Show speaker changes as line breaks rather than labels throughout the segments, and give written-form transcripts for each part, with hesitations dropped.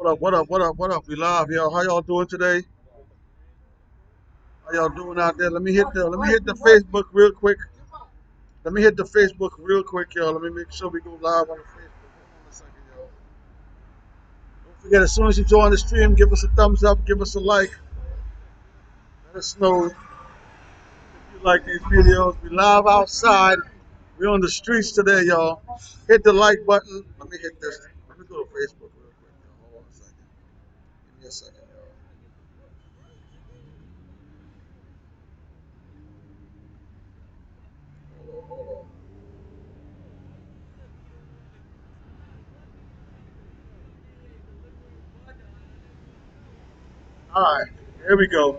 What up? What up? What up? What up? We live, yo. How y'all doing today? How y'all doing out there? Let me hit the Facebook real quick. Let me hit the Facebook real quick, yo. Let me make sure we go live on the Facebook. Hold on a second, yo. Don't forget, as soon as you join the stream, give us a thumbs up, give us a like. Let us know if you like these videos. We live outside. We're on the streets today, y'all. Hit the like button. Let me hit this. Let me go to Facebook real quick, yo. Hold on a second. Give me a second, yo. Hold on. All right, here we go.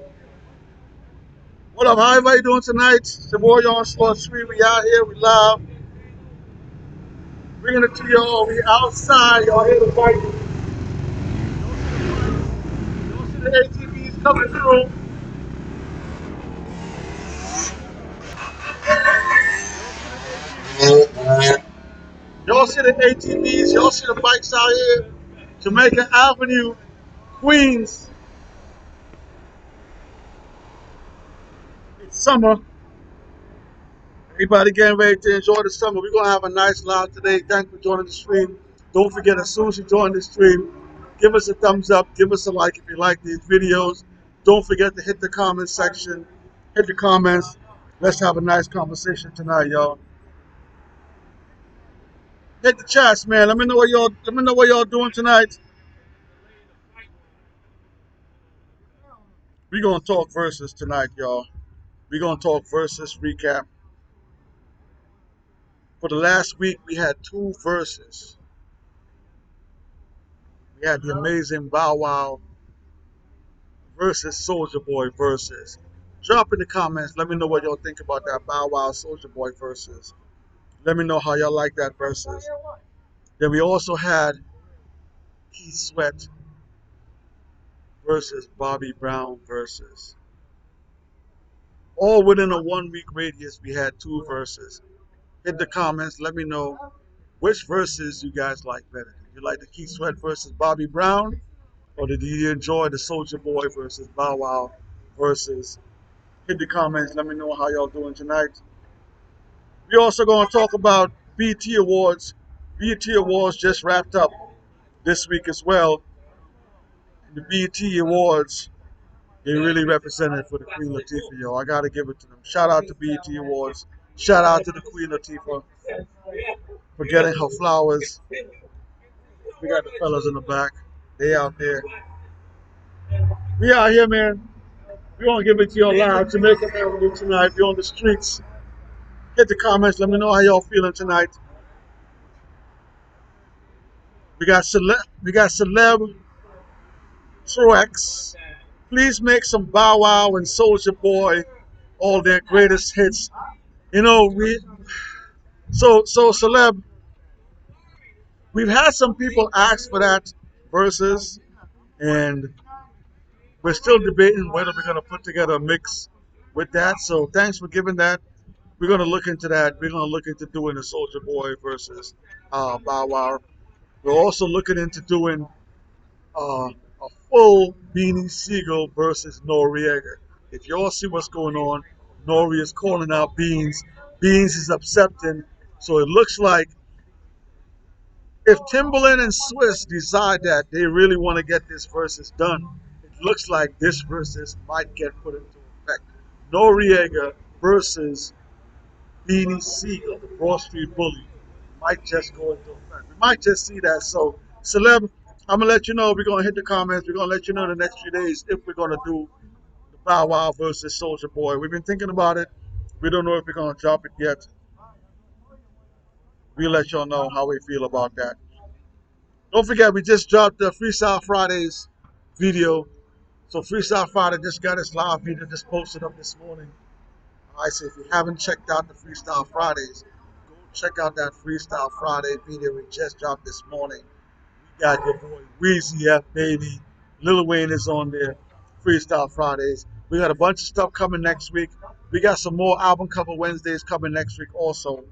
What up? How everybody doing tonight? It's your boy on Slot Street. We out here. We live. Bringing it to y'all. We outside. Y'all hear the fight. Y'all see the ATVs coming through. Y'all see the ATVs. Y'all see the bikes out here. Jamaica Avenue, Queens. It's summer. Everybody getting ready to enjoy the summer. We're going to have a nice live today. Thanks for joining the stream. Don't forget, as soon as you join the stream, give us a thumbs up. Give us a like if you like these videos. Don't forget to hit the comment section. Hit the comments. Let's have a nice conversation tonight, y'all. Hit the chats, man. Let me know what y'all doing tonight. We're going to talk verses tonight, y'all. We're going to talk verses recap. For the last week, we had two verses. We had the amazing Bow Wow versus Soulja Boy versus. Drop in the comments. Let me know what y'all think about that Bow Wow Soulja Boy versus. Let me know how y'all like that versus. Then we also had Keith Sweat versus Bobby Brown versus. All within a 1 week radius, we had two verses. Hit the comments. Let me know which verses you guys like better. Did you like the Keith Sweat versus Bobby Brown? Or did you enjoy the Soulja Boy versus Bow Wow versus? Hit the comments. Let me know how y'all doing tonight. We're also going to talk about BET Awards. BET Awards just wrapped up this week as well. The BET Awards, they really represented for the Queen Latifah, yo. I got to give it to them. Shout out to BET Awards. Shout out to the Queen Latifah for getting her flowers. We got the fellas in the back. They out there. We out here, man. We're going to give it to y'all live. Jamaica Avenue tonight. We're on the streets. Hit the comments. Let me know how y'all feeling tonight. We got Celeb Truex. Please make some Bow Wow and Soulja Boy all their greatest hits. You know, so Celeb, we've had some people ask for that versus, and we're still debating whether we're gonna put together a mix with that. So thanks for giving that. We're gonna look into that. We're gonna look into doing a Soulja Boy versus Bow Wow. We're also looking into doing a full Beanie Siegel versus Noriega. If y'all see what's going on, Nori is calling out Beans. Beans is accepting. So it looks like if Timberland and Swiss decide that they really want to get this versus done, it looks like this versus might get put into effect. Noriega versus Beanie Siegel, the Broad Street Bully, might just go into effect. We might just see that. So, Celeb, I'm gonna let you know. We're gonna hit the comments. We're gonna let you know in the next few days if we're gonna do the Bow Wow versus Soulja Boy. We've been thinking about it. We don't know if we're gonna drop it yet. We'll let y'all know how we feel about that. Don't forget, we just dropped the Freestyle Fridays video. So Freestyle Friday just got its live video just posted up this morning. I say if you haven't checked out the Freestyle Fridays, go check out that Freestyle Friday video we just dropped this morning. We got your boy Weezy F baby. Lil Wayne is on there. Freestyle Fridays. We got a bunch of stuff coming next week. We got some more album cover Wednesdays coming next week also.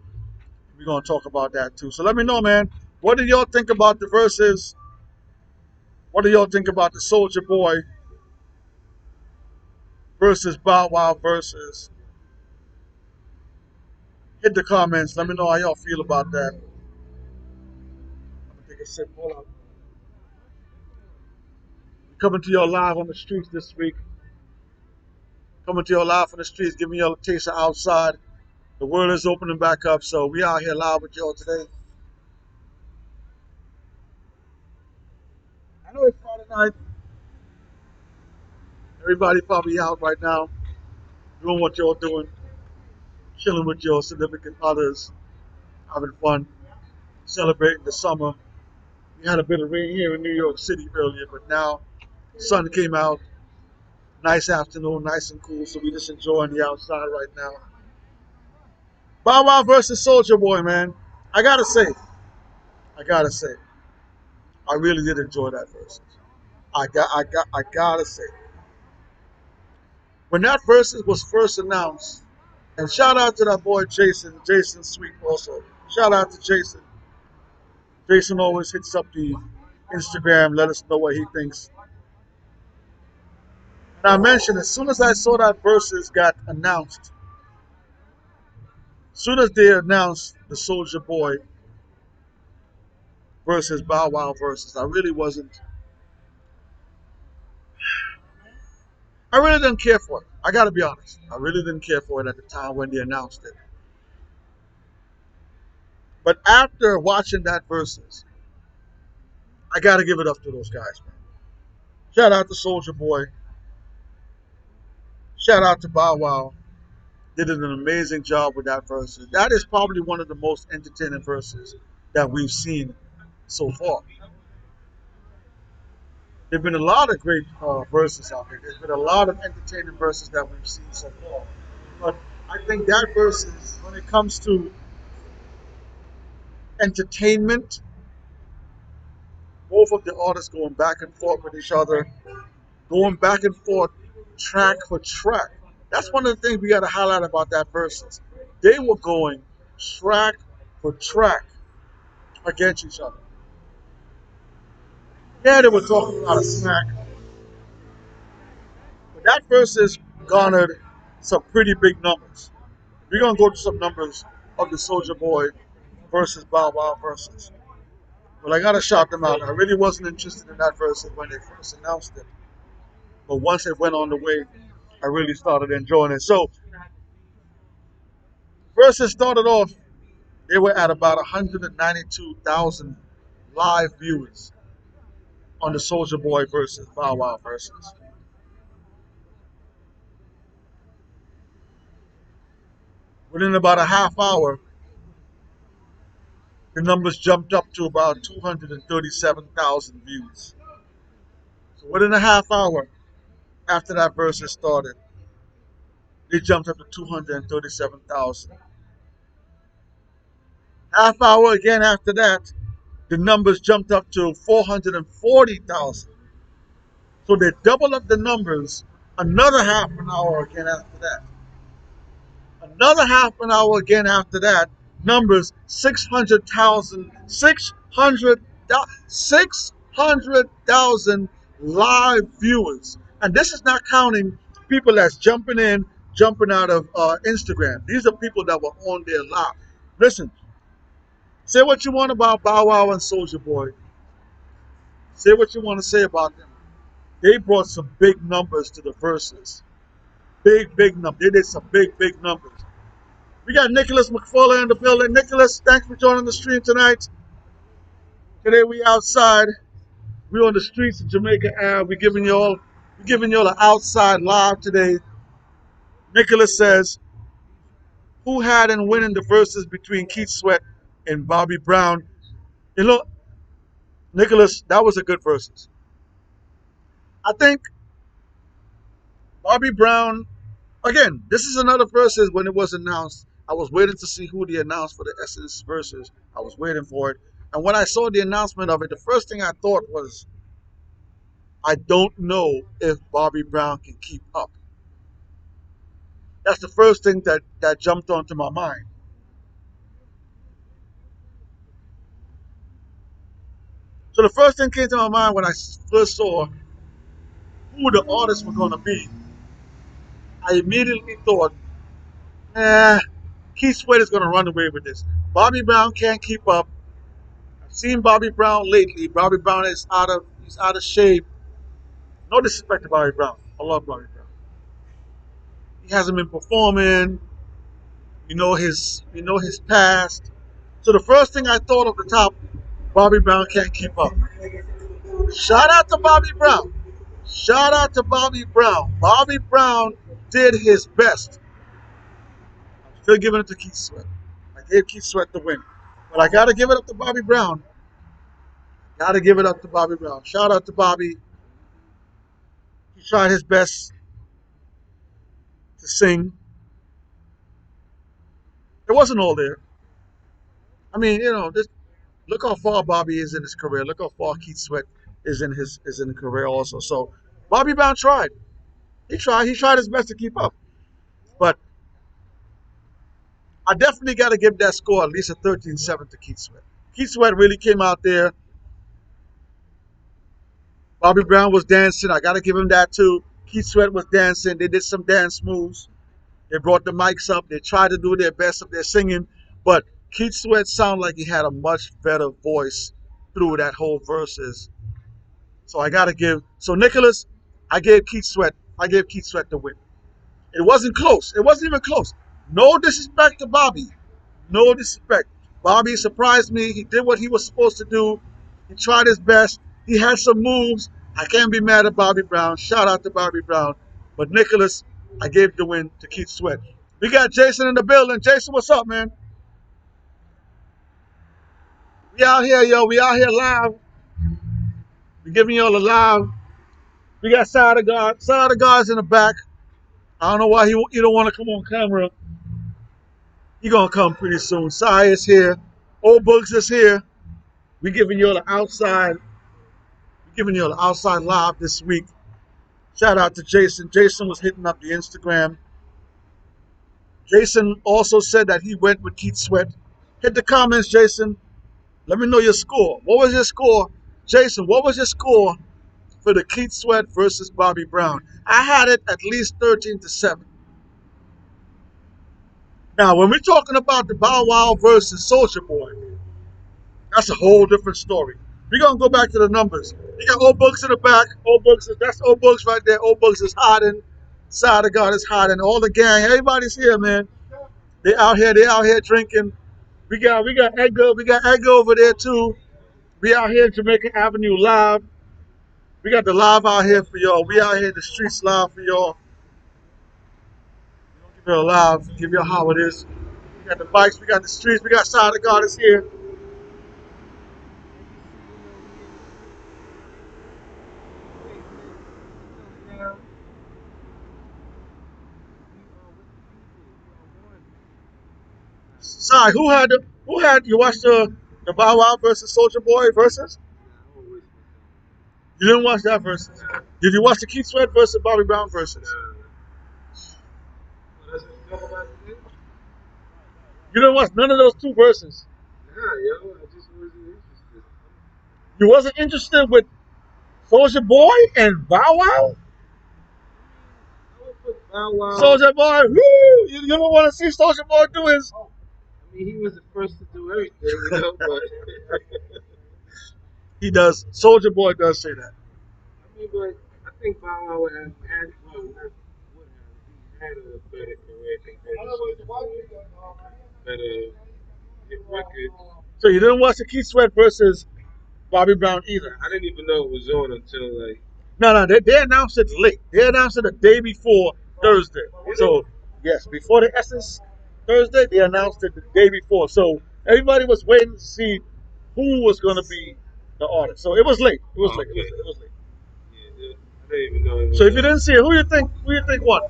We're gonna talk about that too. So let me know, man. What do y'all think about the verses? What do y'all think about the Soulja Boy versus Bow Wow versus? Hit the comments. Let me know how y'all feel about that. I'm gonna take a sip. Hold up. Coming to y'all live on the streets this week. Coming to y'all live on the streets, giving y'all a taste of outside. The world is opening back up, so we out here live with y'all today. I know it's Friday night. Everybody probably out right now, doing what y'all doing, chilling with your significant others, having fun, celebrating the summer. We had a bit of rain here in New York City earlier, but now the sun came out. Nice afternoon, nice and cool, so we just enjoying the outside right now. Bow Wow versus Soulja Boy, man. I gotta say, I gotta say, I really did enjoy that versus. I gotta say, when that versus was first announced, and shout out to that boy Jason, Jason Sweet also. Shout out to Jason. Jason always hits up the Instagram, let us know what he thinks. And I mentioned as soon as I saw that versus got announced, as soon as they announced the Soulja Boy versus Bow Wow versus, I really didn't care for it. I gotta be honest. I really didn't care for it at the time when they announced it. But after watching that versus, I gotta give it up to those guys, man. Shout out to Soulja Boy. Shout out to Bow Wow. They did an amazing job with that versus. That is probably one of the most entertaining verses that we've seen so far. There've been a lot of great verses out there. There's been a lot of entertaining verses that we've seen so far. But I think that versus, when it comes to entertainment, both of the artists going back and forth with each other, going back and forth, track for track. That's one of the things we got to highlight about that versus. They were going track for track against each other. Yeah, they were talking a lot of smack, but that versus garnered some pretty big numbers. We're gonna go to some numbers of the Soulja Boy versus Bow Wow versus. But I gotta shout them out. I really wasn't interested in that versus when they first announced it, but once it went on the way, I really started enjoying it. So versus started off, they were at about 192,000 live viewers on the Soulja Boy versus Bow Wow versus. Within about a half hour, the numbers jumped up to about 237,000 views. So within a half hour after that versus started, they jumped up to 237,000. Half hour again after that, the numbers jumped up to 440,000. So they doubled up the numbers another half an hour again after that. Another half an hour again after that, numbers 600,000, 600,000 live viewers. And this is not counting people that's jumping in, jumping out of Instagram. These are people that were on there live. Listen, say what you want about Bow Wow and Soulja Boy. Say what you want to say about them. They brought some big numbers to the verses. Big numbers. They did some big numbers. We got Nicholas McFarlane in the building. Nicholas, thanks for joining the stream tonight. Today we outside. We on the streets of Jamaica Ave. We giving y'all an outside live today. Nicholas says, who had in winning the verses between Keith Sweat and Bobby Brown? You know, Nicholas, that was a good verses. I think Bobby Brown, again, this is another verses when it was announced. I was waiting to see who they announced for the Essence verses. I was waiting for it. And when I saw the announcement of it, the first thing I thought was, I don't know if Bobby Brown can keep up. That's the first thing that jumped onto my mind. So the first thing came to my mind when I first saw who the artists were going to be, I immediately thought, nah, Keith Sweat is going to run away with this. Bobby Brown can't keep up. I've seen Bobby Brown lately. Bobby Brown is he's out of shape. No disrespect to Bobby Brown. I love Bobby Brown. He hasn't been performing. We know his past. So the first thing I thought of the top, Bobby Brown can't keep up. Shout out to Bobby Brown. Shout out to Bobby Brown. Bobby Brown did his best. I'm still giving it to Keith Sweat. I gave Keith Sweat the win. But I gotta give it up to Bobby Brown. Gotta give it up to Bobby Brown. Shout out to Bobby. He tried his best to sing. It wasn't all there. I mean, this, look how far Bobby is in his career. Look how far Keith Sweat is in the career also. So Bobby Brown tried. He tried. He tried his best to keep up. But I definitely got to give that score at least a 13-7 to Keith Sweat. Keith Sweat really came out there. Bobby Brown was dancing. I got to give him that too. Keith Sweat was dancing. They did some dance moves. They brought the mics up. They tried to do their best of their singing. But Keith Sweat sounded like he had a much better voice through that whole verses. So I got to give. So Nicholas, I gave Keith Sweat the win. It wasn't close. It wasn't even close. No disrespect to Bobby. No disrespect. Bobby surprised me. He did what he was supposed to do. He tried his best. He had some moves. I can't be mad at Bobby Brown. Shout out to Bobby Brown. But Nicholas, I gave the win to Keith Sweat. We got Jason in the building. Jason, what's up, man? We out here, yo. We out here live. We giving y'all a live. We got Side of God. Side of God's in the back. I don't know why he don't want to come on camera. He gonna come pretty soon. Sai is here. Old Books is here. We giving y'all the outside. We giving y'all the outside live this week. Shout out to Jason. Jason was hitting up the Instagram. Jason also said that he went with Keith Sweat. Hit the comments, Jason. Let me know your score. What was your score? Jason, what was your score for the Keith Sweat versus Bobby Brown? I had it at least 13-7. Now, when we're talking about the Bow Wow versus Soulja Boy, that's a whole different story. We're gonna go back to the numbers. You got old books in the back. Old books, that's old books right there. Old books is hiding. Side of God is hiding. All the gang, everybody's here, man. They out here drinking. We got Edgar. We got Edgar over there too. We out here in Jamaica Avenue live. We got the live out here for y'all. We out here in the streets live for y'all. Give y'all live. Give y'all how it is. We got the bikes. We got the streets. We got Side of God is here. Sorry, who had you watched the Bow Wow versus Soulja Boy versus? You didn't watch that versus. Did you watch the Keith Sweat versus Bobby Brown versus? You didn't watch none of those two verses. You wasn't interested with Soulja Boy and Bow Wow? Soulja Boy, woo! You don't want to see Soulja Boy do his. He does. Soulja Boy does say that. So you didn't watch the Keith Sweat versus Bobby Brown either. No, they announced it late. They announced it the day before Thursday. So yes, before the Essence Thursday, they announced it the day before. So everybody was waiting to see who was going to be the artist. So it was late. It was late. It was late. So if you didn't see it, who you think won?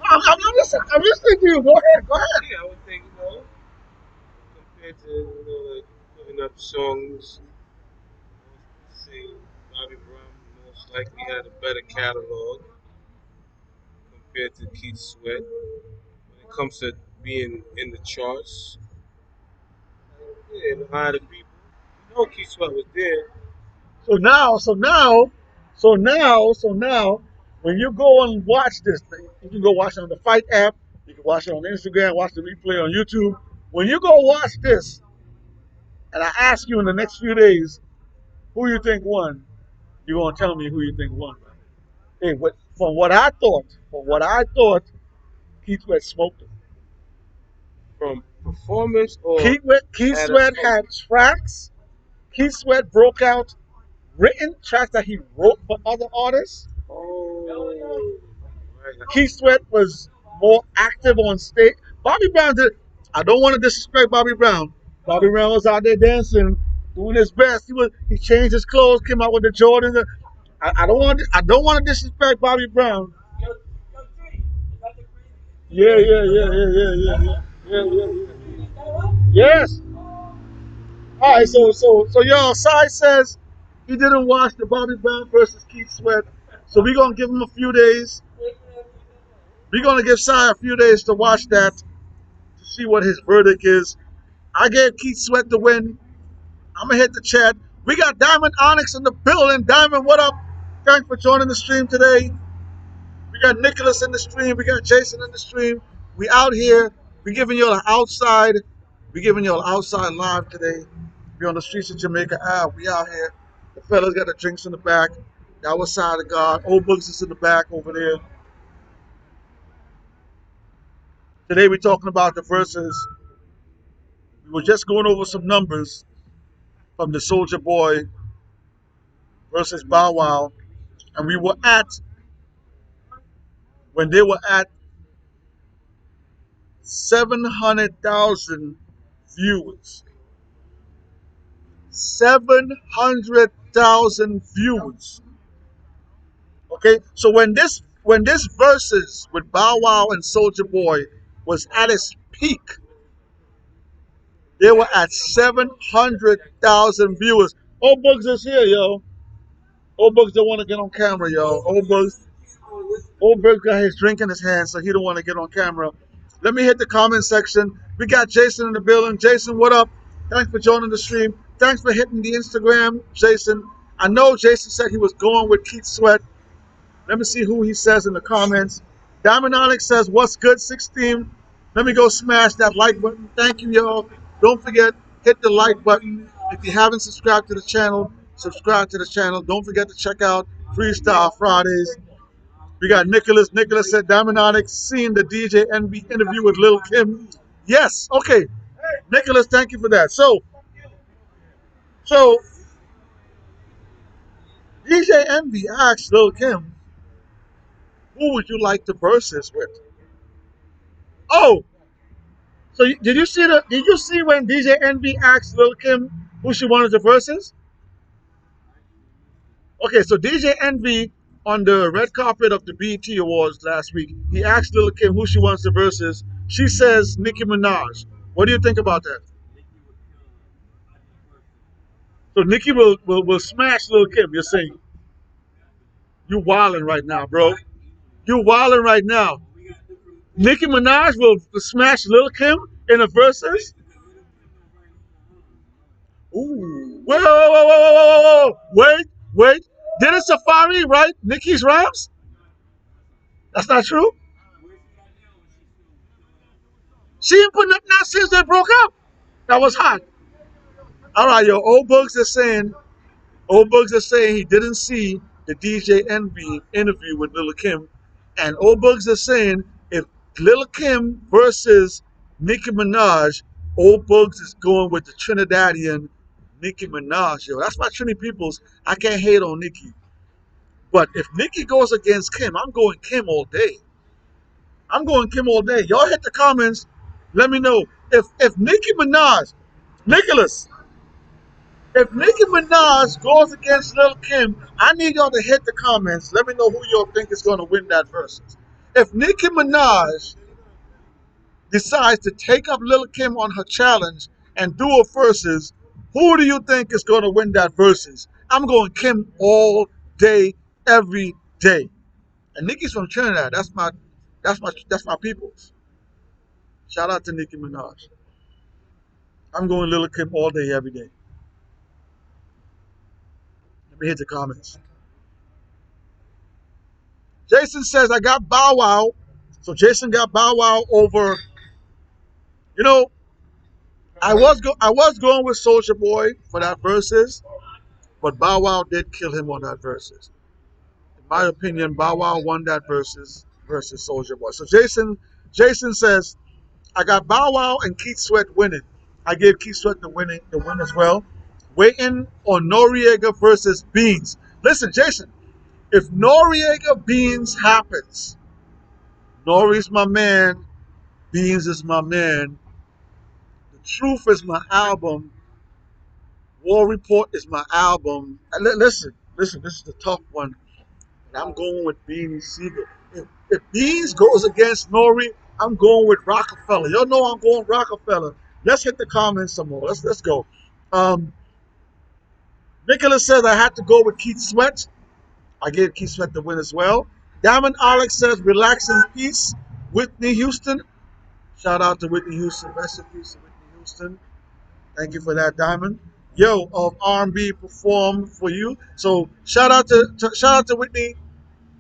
I'm listening to you. Go ahead. Go ahead.
compared to Keith Sweat when it comes to being in the charts. Yeah, behind the people. You know Keith Sweat was there.
So now, so now, so now, when you go and watch this thing, you can go watch it on the Fight app. You can watch it on Instagram, watch the replay on YouTube. When you go watch this, and I ask you in the next few days, who you think won, you're gonna tell me who you think won. Hey, from what I thought, Keith Sweat smoked him.
From performance or
Keith
at a
Sweat had tracks. Keith Sweat broke out written tracks that he wrote for other artists.
oh, right.
Keith Sweat was more active on stage. Bobby Brown did. I don't want to disrespect Bobby Brown. Bobby Brown was out there dancing, doing his best. He changed his clothes, came out with the Jordans. I don't want to disrespect Bobby Brown. Yeah. Yes. All right. So y'all. Sai says he didn't watch the Bobby Brown versus Keith Sweat. So we're gonna give him a few days. We're gonna give Sai a few days to watch that to see what his verdict is. I gave Keith Sweat the win. I'm gonna hit the chat. We got Diamond Onyx in the building. Diamond, what up? Thanks for joining the stream today. We got Nicholas in the stream. We got Jason in the stream. We out here. We giving you an outside. We giving you an outside live today. We on the streets of Jamaica Ave. We out here. The fellas got the drinks in the back. Our side of God. Old Books is in the back over there. Today we're talking about the verses. We were just going over some numbers from the Soulja Boy versus Bow Wow, and we were at when they were at 700,000 viewers. 700,000 viewers. Okay, so when this verses with Bow Wow and Soulja Boy was at its peak, they were at 700,000 viewers. Old Bugs is here, yo. Old Bugs don't want to get on camera, yo. Old Bugs got his drink in his hand, so he don't want to get on camera. Let me hit the comment section. We got Jason in the building. Jason, what up? Thanks for joining the stream. Thanks for hitting the Instagram, Jason. I know Jason said he was going with Keith Sweat. Let me see who he says in the comments. Diamond Onyx says, what's good, 16? Let me go smash that like button. Thank you, y'all. Don't forget, hit the like button. If you haven't subscribed to the channel, subscribe to the channel. Don't forget to check out Freestyle Fridays. We got Nicholas. Nicholas said, Diamond Onyx seen the DJ NB interview with Lil Kim. Yes, okay. Nicholas, thank you for that. So DJ Envy asked Lil Kim, who would you like to versus with? Oh, so did you see when DJ Envy asked Lil Kim who she wanted to versus? Okay, so DJ Envy on the red carpet of the BET Awards last week, he asked Lil Kim who she wants to versus. She says Nicki Minaj. What do you think about that? So Nicki will smash Lil Kim. You're saying you wilding right now, bro. You wilding right now. Nicki Minaj will smash Lil Kim in a versus. Ooh. Whoa. Wait. Didn't Safari write Nicki's rhymes? That's not true. She ain't putting up now since they broke up. That was hot. All right, yo. Old Bugs is saying he didn't see the DJ Envy interview with Lil Kim, and Old Bugs is saying if Lil Kim versus Nicki Minaj, Old Bugs is going with the Trinidadian Nicki Minaj. Yo, that's my Trini peoples. I can't hate on Nicki. But if Nicki goes against Kim, I'm going Kim all day. I'm going Kim all day. Y'all hit the comments. Let me know. If Nicki Minaj, Nicholas, if Nicki Minaj goes against Lil Kim, I need y'all to hit the comments. Let me know who y'all think is going to win that versus. If Nicki Minaj decides to take up Lil Kim on her challenge and do a versus, who do you think is going to win that versus? I'm going Kim all day, every day. And Nicki's from Trinidad. That's my peoples. Shout out to Nicki Minaj. I'm going Lil Kim all day, every day. Let me hit the comments. Jason says I got Bow Wow. So Jason got Bow Wow over. You know, I was going with Soulja Boy for that verses, but Bow Wow did kill him on that verses. In my opinion, Bow Wow won that versus Soulja Boy. So Jason says I got Bow Wow and Keith Sweat winning. I gave Keith Sweat the win as well. Waiting on Noriega versus Beans. Listen, Jason, if Noriega Beans happens, Nori's my man, Beans is my man. The Truth is my album. War Report is my album. Listen, this is the tough one. But I'm going with Beanie Siegel. If Beans goes against Nori, I'm going with Rockefeller. Y'all know I'm going Rockefeller. Let's hit the comments some more. Let's go. Um, Nicholas says I had to go with Keith Sweat. I gave Keith Sweat the win as well. Diamond Alex says relax in peace. Whitney Houston. Shout out to Whitney Houston. Rest in peace to Whitney Houston. Thank you for that, Diamond. Yo, of R&B perform for you. So shout out to Whitney.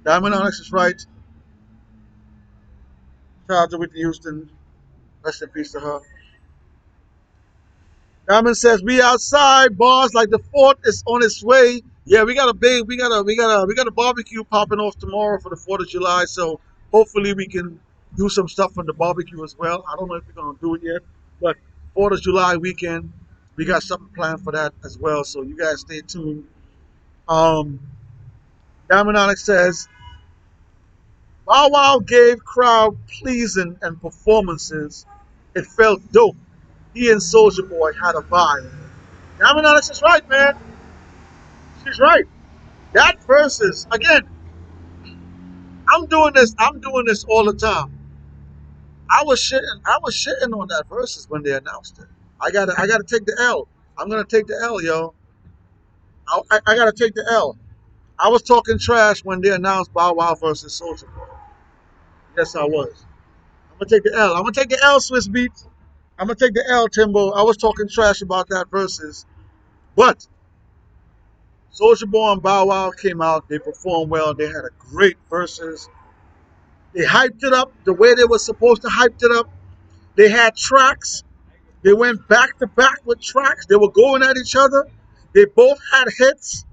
Diamond Onyx is right. Shout out to Whitney Houston. Rest in peace to her. Diamond says we outside bars like the fort is on its way. Yeah, we got a big, we got a barbecue popping off tomorrow for the 4th of July. So hopefully we can do some stuff on the barbecue as well. I don't know if we're gonna do it yet, but 4th of July weekend, we got something planned for that as well. So you guys stay tuned. Um, Diamond Onyx says Bow Wow gave crowd pleasing and performances. It felt dope. He and Soulja Boy had a vibe. Diamond Onyx is right, man. She's right. That versus again. I'm doing this. I'm doing this all the time. I was shitting. I was shitting on that versus when they announced it. I gotta take the L. I'm gonna take the L, yo. I gotta take the L. I was talking trash when they announced Bow Wow versus Soulja Boy. Yes, I was. I'm gonna take the L. I'm gonna take the L, Swiss Beats. I'm gonna take the L, Timbo. I was talking trash about that versus, but Soulja Boy and Bow Wow came out. They performed well. They had a great versus. They hyped it up the way they were supposed to hype it up. They had tracks. They went back to back with tracks. They were going at each other. They both had hits.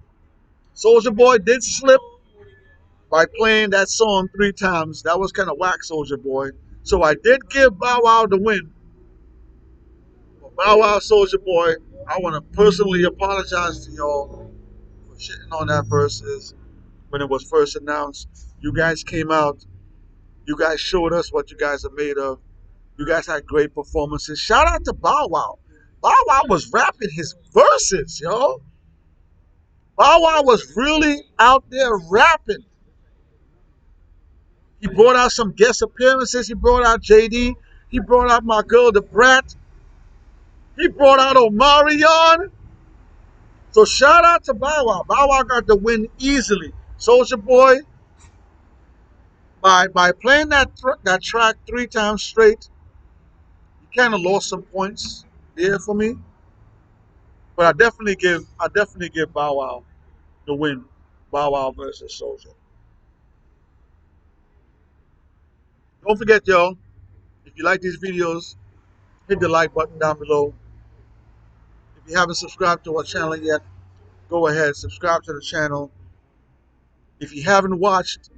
Soulja Boy did slip by playing that song 3 times. That was kind of whack, Soulja Boy. So I did give Bow Wow the win. But Bow Wow, Soulja Boy, I want to personally apologize to y'all for shitting on that versus when it was first announced. You guys came out. You guys showed us what you guys are made of. You guys had great performances. Shout out to Bow Wow. Bow Wow was rapping his verses, yo. Bow Wow was really out there rapping. He brought out some guest appearances. He brought out JD. He brought out my girl, the Brat. He brought out Omarion. So shout out to Bow Wow. Bow Wow got the win easily. Soulja Boy, by playing that track 3 times straight, he kind of lost some points there for me. But I definitely give Bow Wow the win. Bow Wow versus Soulja. Don't forget, y'all, if you like these videos, hit the like button down below. If you haven't subscribed to our channel yet, go ahead, subscribe to the channel. If you haven't watched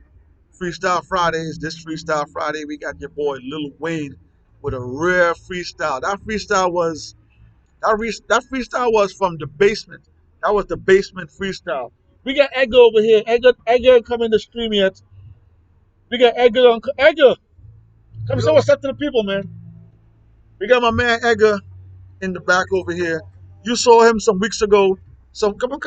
Freestyle Fridays, this Freestyle Friday, we got your boy Lil Wayne with a rare freestyle. That freestyle was from the basement. That was the basement freestyle. We got Edgar over here. Edgar come in the stream yet. We got Edgar on Edgar. Come say what's up to the people, man. We got my man Edgar in the back over here. You saw him some weeks ago. So come on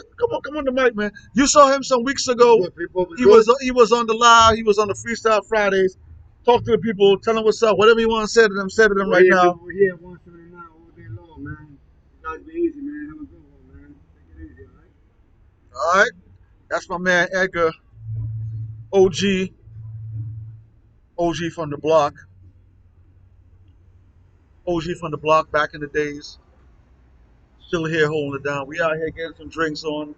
the mic, man. You saw him some weeks ago. He was on the live. He was on the Freestyle Fridays. Talk to the people. Tell them what's up. Whatever you want to say to them, say to them right now.
We're here at 179 all day long, man. You guys be easy, man. Have a good one, man. Take it easy, all right?
All right. That's my man Edgar, OG. OG from the block, OG from the block back in the days. Still here holding it down. We out here getting some drinks on.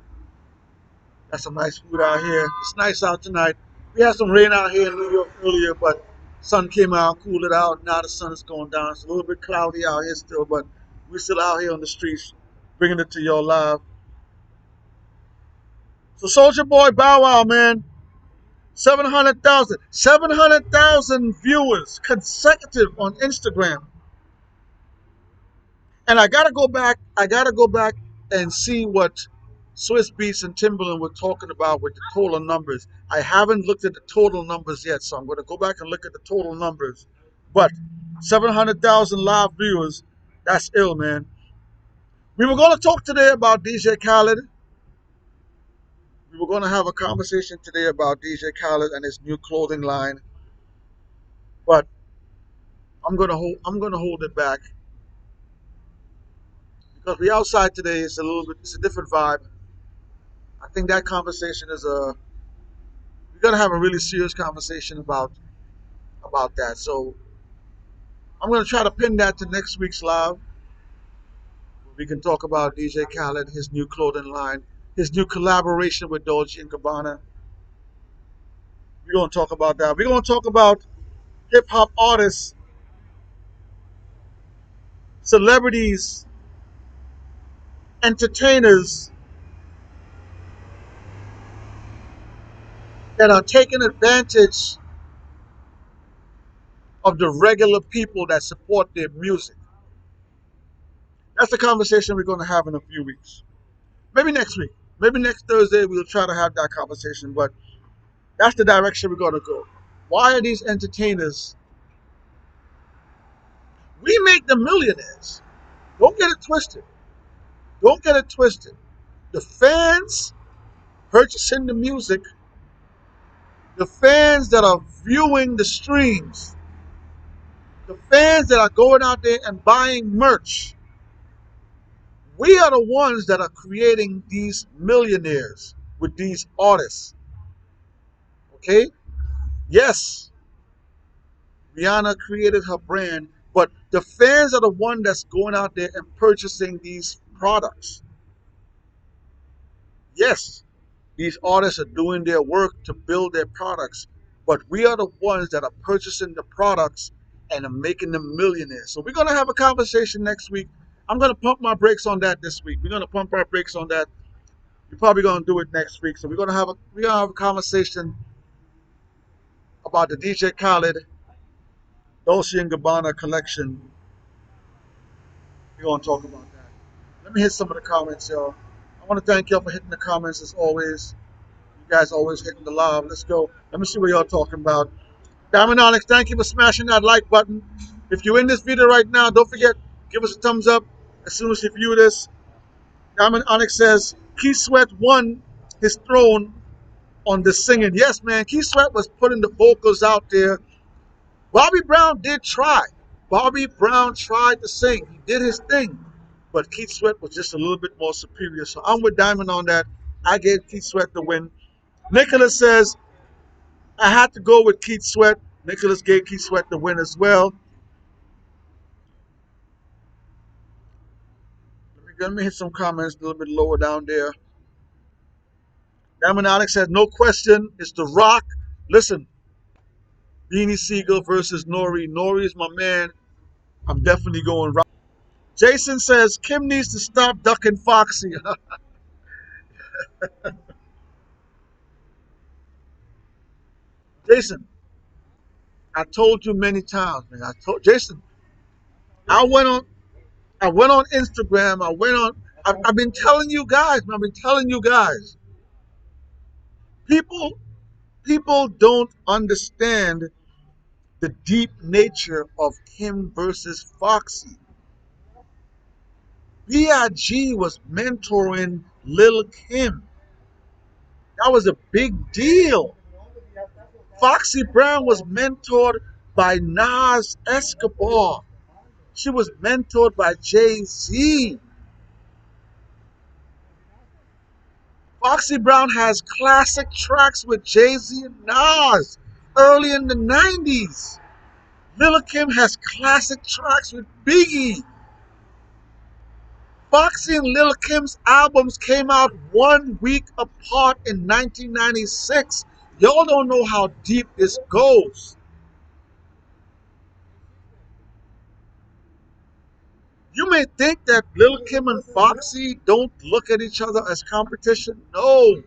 Got some nice food out here. It's nice out tonight. We had some rain out here in New York earlier, but sun came out, cooled it out. Now the sun is going down. It's a little bit cloudy out here still, but we're still out here on the streets, bringing it to y'all live. So Soulja Boy Bow Wow, man, 700,000 viewers consecutive on Instagram. And I gotta go back. I gotta go back and see what Swiss Beats and Timberland were talking about with the total numbers. I haven't looked at the total numbers yet, so I'm gonna go back and look at the total numbers. But 700,000 live viewers, that's ill, man. We were gonna talk today about DJ Khaled. We were gonna have a conversation today about DJ Khaled and his new clothing line, but I'm gonna hold it back because we outside today. It's a little bit. It's a different vibe. I think that conversation is a we're gonna have a really serious conversation about that. So I'm gonna try to pin that to next week's live. We can talk about DJ Khaled, his new clothing line, his new collaboration with Dolce and Gabbana. We're gonna talk about that. We're gonna talk about hip hop artists, celebrities, entertainers that are taking advantage of the regular people that support their music. That's the conversation we're gonna have in a few weeks. Maybe next week. Maybe next Thursday we'll try to have that conversation. But that's the direction we're gonna go. Why are these entertainers? We make them millionaires. Don't get it twisted. Don't get it twisted. The fans purchasing the music, the fans that are viewing the streams, the fans that are going out there and buying merch, we are the ones that are creating these millionaires with these artists. Okay? Yes, Rihanna created her brand, but the fans are the one that's going out there and purchasing these products. Yes, these artists are doing their work to build their products, but we are the ones that are purchasing the products and are making them millionaires. So we're gonna have a conversation next week. I'm gonna pump my brakes on that this week. We're gonna pump our brakes on that. We're probably gonna do it next week. So we're gonna have a conversation about the DJ Khaled Dolce and Gabbana collection. We're gonna talk about that. Let me hit some of the comments, y'all. I want to thank y'all for hitting the comments as always. You guys always hitting the live. Let's go. Let me see what y'all talking about. Diamond Onyx, thank you for smashing that like button. If you're in this video right now, don't forget, give us a thumbs up as soon as you view this. Diamond Onyx says, Keith Sweat won his throne on the singing. Yes, man, Keith Sweat was putting the vocals out there. Bobby Brown did try. Bobby Brown tried to sing. He did his thing. But Keith Sweat was just a little bit more superior. So I'm with Diamond on that. I gave Keith Sweat the win. Nicholas says, I had to go with Keith Sweat. Nicholas gave Keith Sweat the win as well. Let me hit some comments a little bit lower down there. Diamond Alex says, no question, it's The Rock. Listen, Beanie Siegel versus Nori. Nori is my man. I'm definitely going Rock. Jason says, Kim needs to stop ducking Foxy. Jason, I told you many times, man. I told Jason, I went on I went on Instagram. I've been telling you guys, man. I've been telling you guys. People people don't understand the deep nature of Kim versus Foxy. B.I.G. was mentoring Lil Kim. That was a big deal. Foxy Brown was mentored by Nas Escobar. She was mentored by Jay-Z. Foxy Brown has classic tracks with Jay-Z and Nas. early in the 90s. Lil' Kim has classic tracks with Biggie. Foxy and Lil' Kim's albums came out 1 week apart in 1996. Y'all don't know how deep this goes. You may think that Lil' Kim and Foxy don't look at each other as competition. No.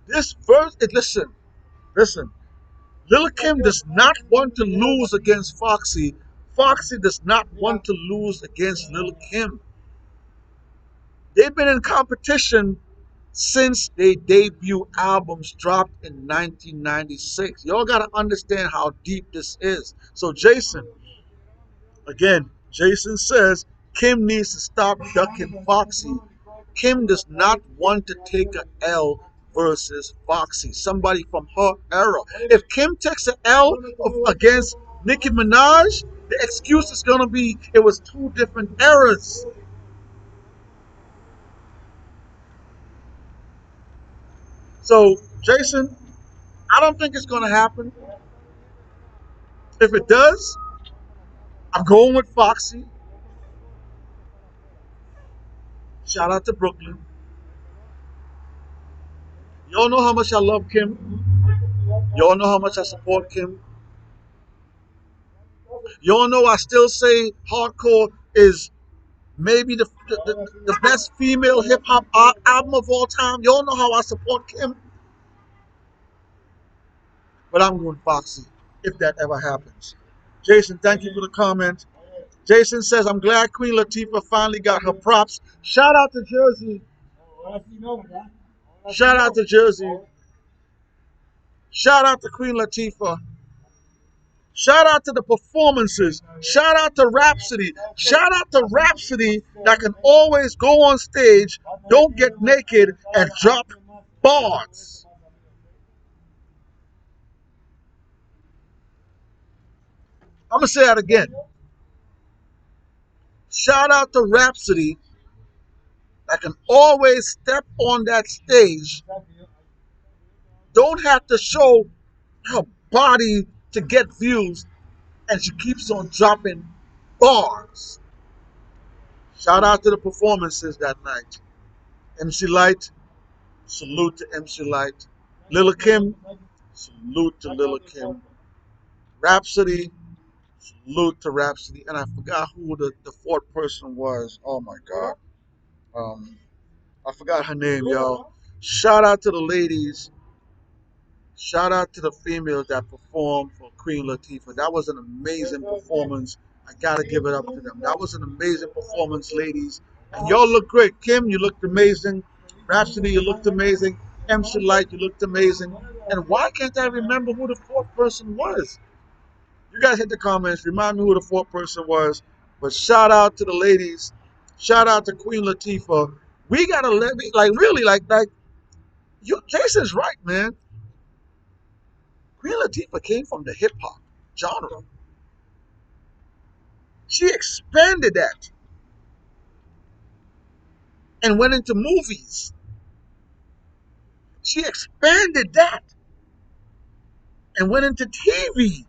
This verse, listen. Lil' Kim does not want to lose against Foxy. Foxy does not want to lose against Lil' Kim. They've been in competition since their debut albums dropped in 1996. Y'all got to understand how deep this is. So, Jason, again, Jason says Kim needs to stop ducking Foxy. Kim does not want to take a L versus Foxy, somebody from her era. If Kim takes an L against Nicki Minaj, the excuse is going to be it was two different eras. So, Jason, I don't think it's going to happen. If it does, I'm going with Foxy. Shout out to Brooklyn. Y'all know how much I love Kim. Y'all know how much I support Kim. Y'all know I still say hardcore is maybe the best female hip hop album of all time. Y'all know how I support Kim. But I'm going Foxy if that ever happens. Jason, thank you for the comment. Jason says, I'm glad Queen Latifah finally got her props. Shout out to Jersey. Shout out to Jersey. Shout out to Queen Latifah. Shout out to the performances. Shout out to Rhapsody. Shout out to Rhapsody that can always go on stage, don't get naked, and drop bars. I'm going to say that again. Shout out to Rhapsody that can always step on that stage, don't have to show her body to get views, and she keeps on dropping bars. Shout out to the performances that night. MC Light, salute to MC Light. Lil' Kim, salute to Lil' Kim. Rhapsody, salute to Rhapsody. And I forgot who the fourth person was. Oh my God. Um, I forgot her name, y'all. Shout out to the ladies. Shout out to the females that performed for Queen Latifah. That was an amazing performance. I gotta give it up to them. That was an amazing performance, ladies. And y'all look great. Kim, you looked amazing. Rhapsody, you looked amazing. MC Light, you looked amazing. And why can't I remember who the fourth person was? You guys hit the comments. Remind me who the fourth person was. But shout out to the ladies. Shout out to Queen Latifah. We gotta let me like really like you. Jason's right, man. Queen Latifah came from the hip hop genre. She expanded that and went into movies. She expanded that and went into TV.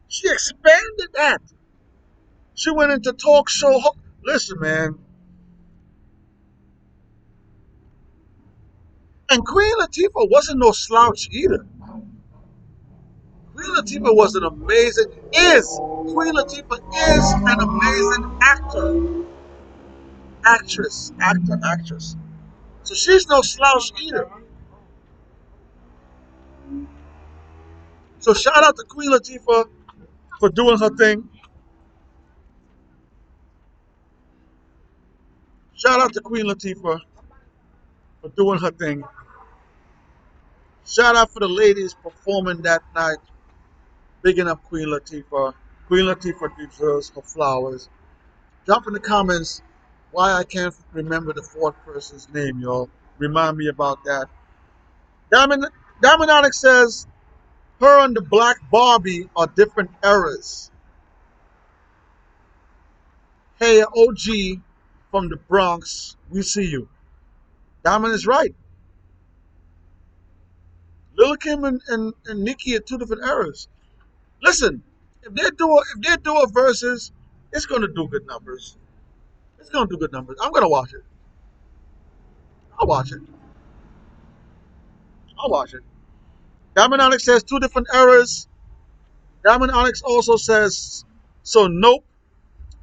She expanded that. She went into talk show. Listen, man. And Queen Latifah wasn't no slouch either. Queen Latifah was an amazing, Queen Latifah is an amazing actress. So she's no slouch either. So shout out to Queen Latifah for doing her thing. Shout out to Queen Latifah for doing her thing. Shout out for the ladies performing that night, bigging up Queen Latifah. Queen Latifah deserves her flowers. Drop in the comments why I can't remember the fourth person's name, y'all. Remind me about that. Diamond Onyx says her and the Black Barbie are different eras. Hey, OG from the Bronx, we see you. Diamond is right. Lil Lil Kim and Nicki are two different eras. Listen, if they do a versus, it's gonna do good numbers. It's gonna do good numbers. I'm gonna watch it. I'll watch it. I'll watch it. Diamond Onyx says two different eras. Diamond Onyx also says, so nope,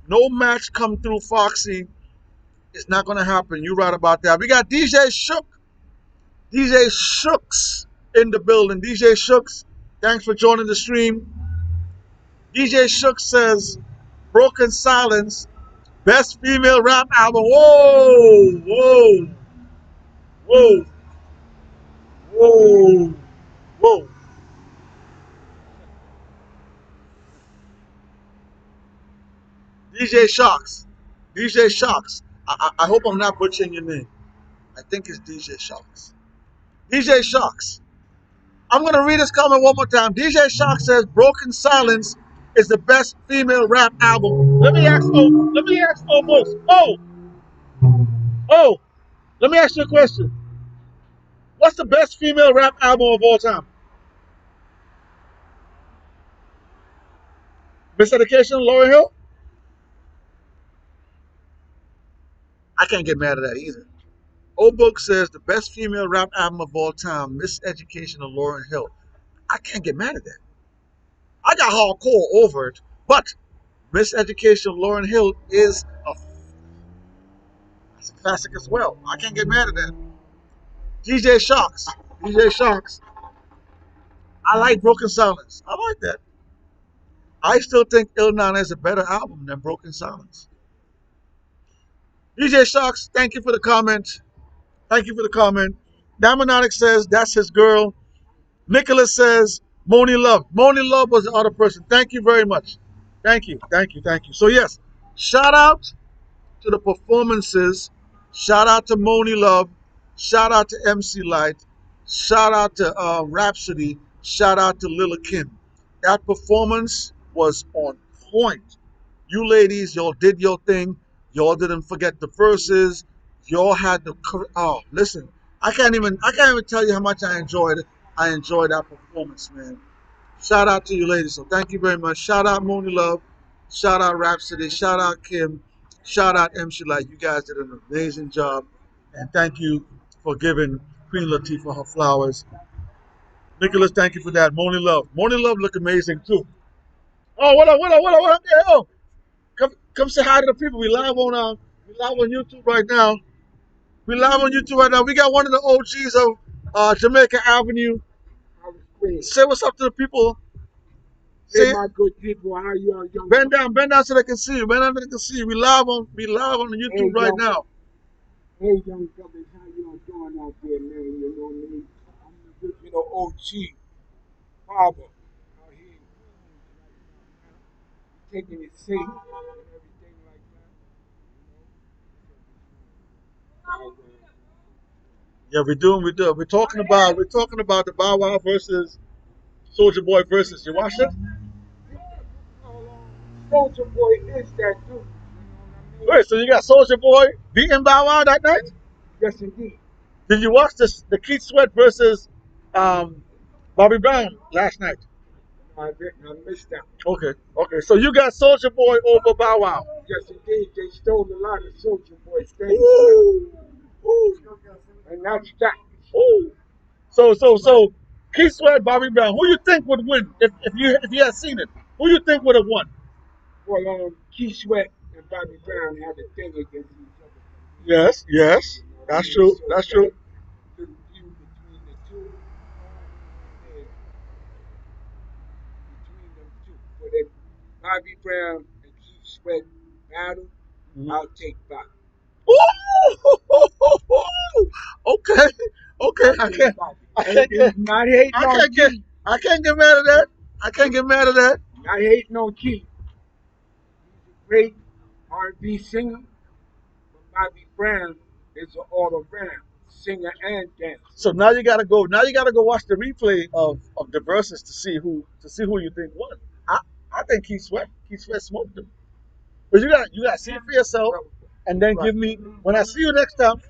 no match come through Foxy. It's not gonna happen. You right about that. We got DJ Shook. DJ Shooks in the building. DJ Shooks, thanks for joining the stream. DJ Shook says, Broken Silence, best female rap album. Whoa, whoa, whoa, whoa, whoa. DJ Shocks. DJ Shocks. I hope I'm not butchering your name. I think it's DJ Shocks. DJ Shocks. I'm going to read this comment one more time. DJ Shocks says Broken Silence is the best female rap album. Let me ask almost. Oh, let me ask you a question. What's the best female rap album of all time? Miseducation, Lauryn Hill? I can't get mad at that either. Old Book says the best female rap album of all time, Miseducation of Lauryn Hill. I can't get mad at that. I got hardcore over it, but Miseducation of Lauryn Hill is a classic as well. I can't get mad at that. DJ Shocks. DJ Shocks. I like Broken Silence. I like that. I still think Il Nana is a better album than Broken Silence. DJ Shocks, thank you for the comment. Thank you for the comment. Damonotic says that's his girl. Nicholas says Moni Love. Moni Love was the other person. Thank you very much. Thank you. Thank you. Thank you. So yes, shout out to the performances. Shout out to Moni Love. Shout out to MC Light. Shout out to Rhapsody. Shout out to Lil Kim. That performance was on point. You ladies, y'all did your thing. Y'all didn't forget the verses. Y'all had the listen. I can't even tell you how much I enjoyed it. I enjoyed that performance, man. Shout out to you ladies. So thank you very much. Shout out Moni Love. Shout out Rhapsody. Shout out Kim. Shout out MC Light. You guys did an amazing job. And thank you for giving Queen Latifah her flowers. Nicholas, thank you for that. Moni Love. Moni Love look amazing too. Oh, what up? Yeah, oh, come say hi to the people. We live on YouTube right now. We live on YouTube right now. We got one of the OGs of Jamaica Avenue. Say what's up to the people.
Hey, my good people, how you all young?
Bend down so they can see you. Bend down so they can see you. We live on the YouTube right now.
Hey, young brothers, how you all doing out there, man? You know me. I'm the good, OG father out here in Queens right now, taking it safe and everything like that.
Yeah, we're doing. We're talking about the Bow Wow versus Soulja Boy versus. You watch it?
Soulja Boy is that dude. You know what I mean?
Wait, so you got Soulja Boy beating Bow Wow that night?
Yes, indeed.
Did you watch the Keith Sweat versus Bobby Brown last night?
I missed that.
Okay. So you got Soulja Boy over Bow Wow.
Yes, indeed. They stole a lot of Soulja Boy things.
Ooh.
And that's that.
Ooh. So Keith Sweat, Bobby Brown. Who you think would win if you had seen it? Who you think would have won?
Well, Keith Sweat and Bobby Brown had a thing against each other.
Yes. That's true. That's true.
The feud between the two, and between them two. But if Bobby Brown and Keith Sweat battle, I'll take Bobby.
Okay.
Not hating on Keith.
I can't get mad at that.
Not hating on Keith. He's a great R&B singer, but Bobby Brown is an all-around singer and dancer.
So now you gotta go. Now you gotta go watch the replay of the verses to see who you think won. I think Keith Sweat smoked him. But you gotta see it for yourself, and then give me when I see you next time.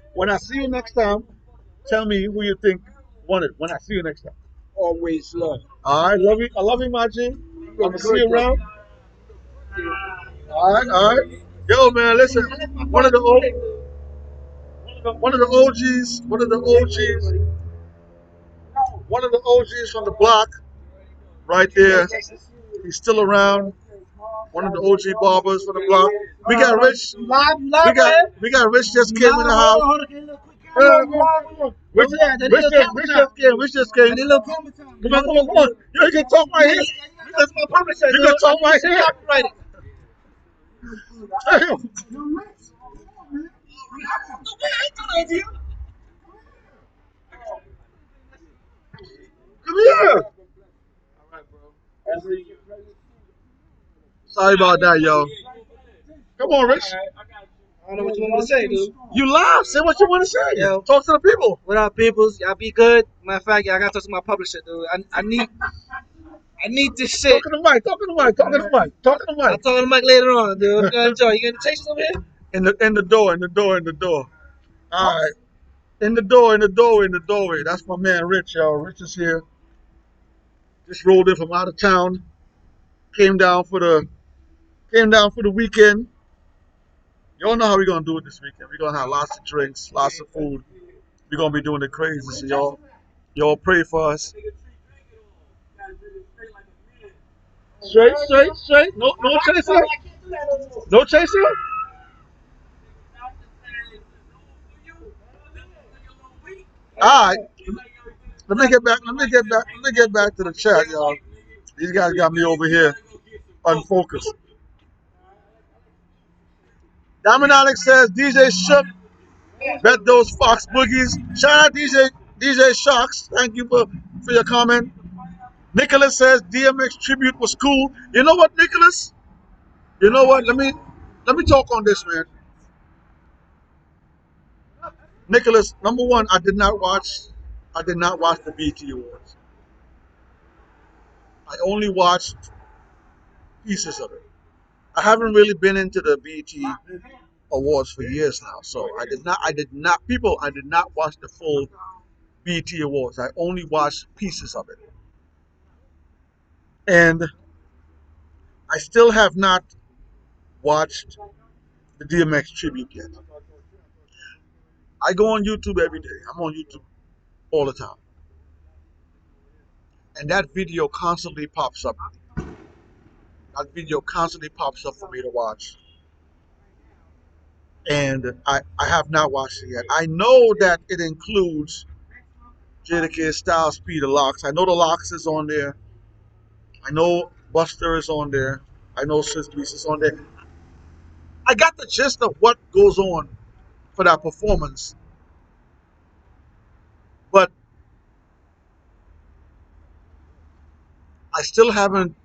Tell me who you think won it. When I see you next time.
always love.
All right, love you. I love you, my G. I'm
You
gonna
look
see
good,
you
brother.
around. All right, all right. Yo, man, listen. One of the one of the OGs, one of the OGs from the block, right there. He's still around. One of the OG barbers from the block. We got Rich. We got Rich just came in the house. Rich just came. Come on. You can talk right here. You can talk right here. Damn. Come here. Sorry about that, yo. Come on, Rich.
I don't know what you want me to say, dude.
You live. Say what you want to say.
Yo.
Talk to the people.
What up, peoples? Y'all be good. Matter of fact, y'all gotta talk to my publisher, dude. I need this shit.
Talk to the mic. Talk to the mic. Talk to the mic. Talk to the
I'll
mic.
talk to Mike later on, dude. I'm gonna enjoy. You gonna taste over here?
In the door. In the door. In the door. All right. In the door. In the doorway. In the doorway. That's my man Rich, y'all. Rich is here. Just rolled in from out of town. Came down for the weekend. Y'all know how we're gonna do it this weekend. We're gonna have lots of drinks, lots of food. We're gonna be doing the crazy. So y'all pray for us. Straight. No chaser. No chaser. All right. Let me get back to the chat, y'all. These guys got me over here unfocused. Diamond Alex says DJ Shook bet those Fox boogies. Shout out DJ Shocks. Thank you for your comment. Nicholas says DMX tribute was cool. You know what, Nicholas? You know what? Let me talk on this, man. Nicholas, number one, I did not watch the BT Awards. I only watched pieces of it. I haven't really been into the BT Awards for years now, so I did not watch the full BT Awards. I only watched pieces of it, and I still have not watched the DMX tribute yet. I go on YouTube every day. I'm on YouTube all the time, and that video constantly pops up. That video constantly pops up for me to watch, and I have not watched it yet. I know that it includes Jadakiss, Styles, P, the Locks. I know the Locks is on there. I know Buster is on there. I know Sis Beast is on there. I got the gist of what goes on for that performance, but I still haven't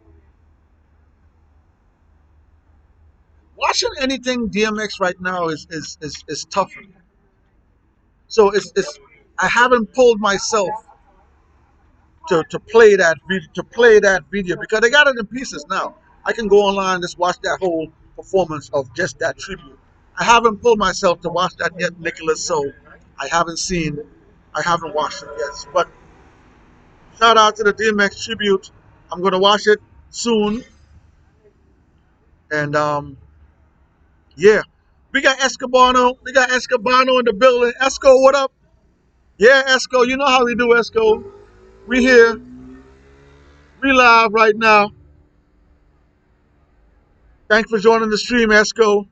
watching anything DMX right now is tough for me. So it's I haven't pulled myself to play that video because they got it in pieces now. I can go online and just watch that whole performance of just that tribute. I haven't pulled myself to watch that yet, Nicholas. So I haven't watched it yet. But shout out to the DMX tribute. I'm gonna watch it soon, and yeah, we got Escobano. We got Escobano in the building. Esco, what up? Yeah, Esco. You know how we do, Esco. We here. We live right now. Thanks for joining the stream, Esco.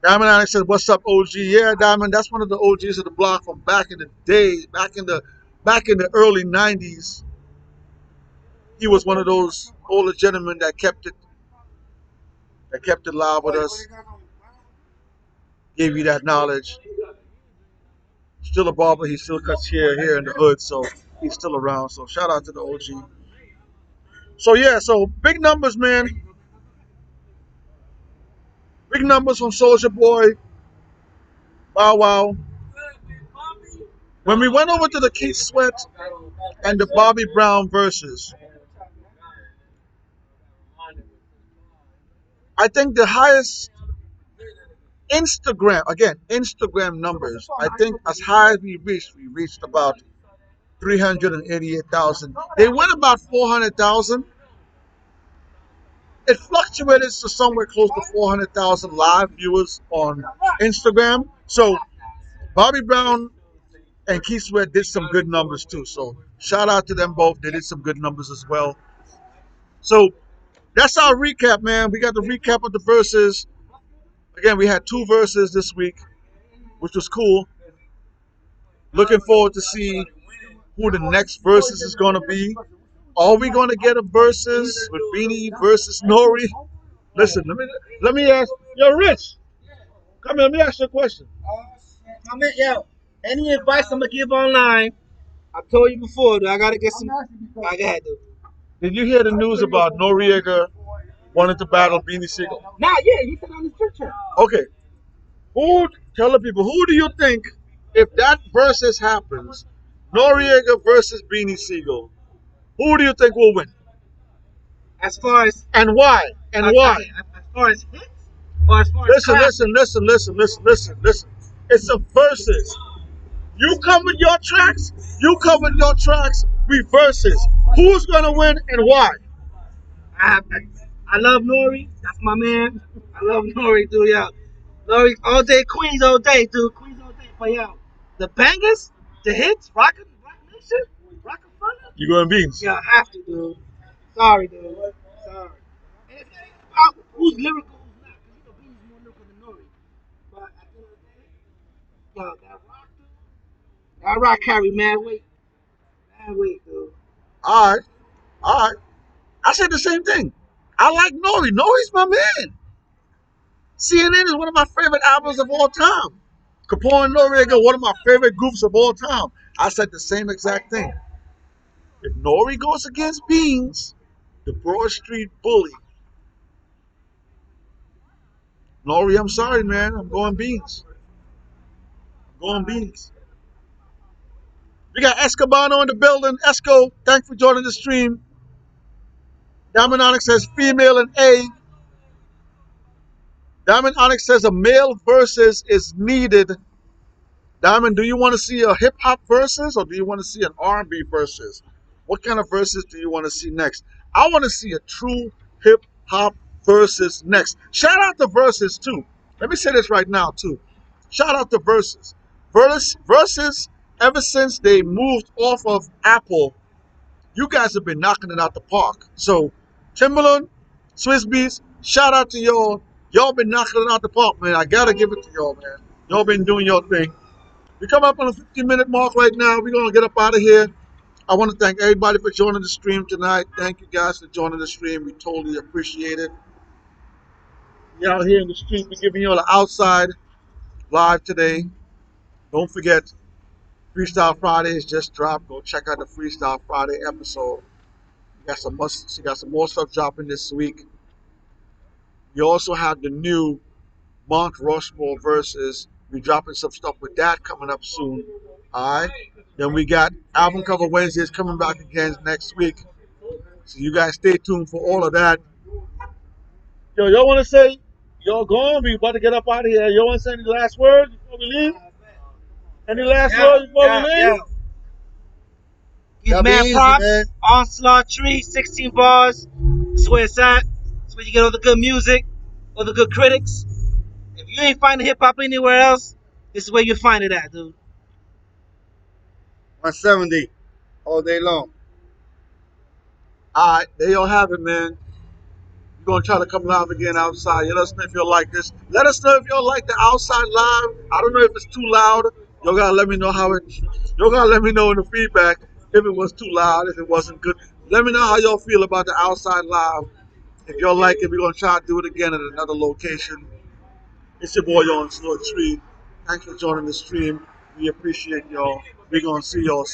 Diamond Alex said, "What's up, OG?" Yeah, Diamond, that's one of the OGs of the block from back in the day, back in the early '90s. He was one of those older gentlemen that kept it live with us, gave you that knowledge. Still a barber, he still cuts hair here in the hood, so he's still around. So shout out to the OG. So yeah, so big numbers, man. Big numbers from Soulja Boy, Bow Wow. When we went over to the Keith Sweat and the Bobby Brown verses, I think the highest Instagram numbers. I think as high as we reached about 388,000. They went about 400,000. It fluctuated to somewhere close to 400,000 live viewers on Instagram. So Bobby Brown and Keith Sweat did some good numbers too. So shout out to them both. They did some good numbers as well. So that's our recap, man. We got the recap of the verses. Again, we had 2 verses this week, which was cool. Looking forward to see who the next verses is going to be. Are we going to get a versus with Beanie versus Nori? Listen, let me ask. Yo, Rich, come here. Let me ask you a question.
I mean, yo, any advice I'm gonna give online? I told you before, dude. I gotta get some. I got to.
Did you hear the news about Noriega wanting to battle Beanie Siegel?
Nah, yeah, he said on his picture.
Okay, who? Tell the people. Who do you think, if that versus happens, Noriega versus Beanie Siegel, who do you think will win?
As far as
And why? And why?
as far as hits, or as far as
Listen,
classics?
listen. It's a versus. You covered your tracks. You covered your tracks. We versus. Who's gonna win and why?
I, I, I love Nori. That's my man. I love Nori, dude. Yeah, Nori all day, Queens all day, dude. Queens all day. But yo, the bangers, the hits, Rock Nation, Rock Thunder.
You going Beans?
Yeah, I have to, dude. Sorry, dude. Sorry. And it's about who's lyrical, who's not. Because you know, Beans is more lyrical than Nori. But at the end of the day, yo, that rock carry mad weight. Mad weight, dude.
All right, all right. I said the same thing. I like Nori. Nori's my man. CNN is one of my favorite albums of all time. Capone and Noriega, one of my favorite groups of all time. I said the same exact thing. If Nori goes against Beans, the Broad Street Bully, Nori, I'm sorry, man. I'm going Beans. I'm going Beans. We got Escobano in the building. Esco, thanks for joining the stream. Diamond Onyx says female and A. Diamond Onyx says a male versus is needed. Diamond, do you want to see a hip hop versus or do you want to see an R&B versus? What kind of versus do you want to see next? I want to see a true hip hop versus next. Shout out to versus too. Let me say this right now too. Shout out to versus. Versus, ever since they moved off of Apple, you guys have been knocking it out the park. So, Timberland, Swiss Beats, shout out to y'all. Y'all been knocking it out the park, man. I gotta give it to y'all, man. Y'all been doing your thing. We come up on a 15-minute mark right now. We're gonna get up out of here. I want to thank everybody for joining the stream tonight. Thank you guys for joining the stream. We totally appreciate it. We out here in the street. We're giving you all the outside live today. Don't forget, Freestyle Fridays just dropped. Go check out the Freestyle Friday episode. She got some more stuff dropping this week. You also have the new Mount Rushmore verses. We're dropping some stuff with that coming up soon. Alright? Then we got album cover Wednesdays coming back again next week. So you guys stay tuned for all of that. Yo, y'all wanna say y'all gone? We about to get up out of here. Y'all wanna say any last words before we leave? Any last words before we leave?
Give man props. Man. Onslaught Tree, 16 bars. That's where it's at. That's where you get all the good music, all the good critics. If you ain't finding hip hop anywhere else, this is where you find it at, dude.
170 all day long.
Alright, there y'all have it, man. We're gonna try to come live again outside. Let us know if y'all like this. Let us know if y'all like the outside live. I don't know if it's too loud. Y'all gotta let me know y'all gotta let me know in the feedback if it was too loud, if it wasn't good. Let me know how y'all feel about the outside live. If y'all like it, we're gonna try to do it again at another location. It's your boy on Slow Tree. Thanks for joining the stream. We appreciate y'all. We're gonna see y'all soon.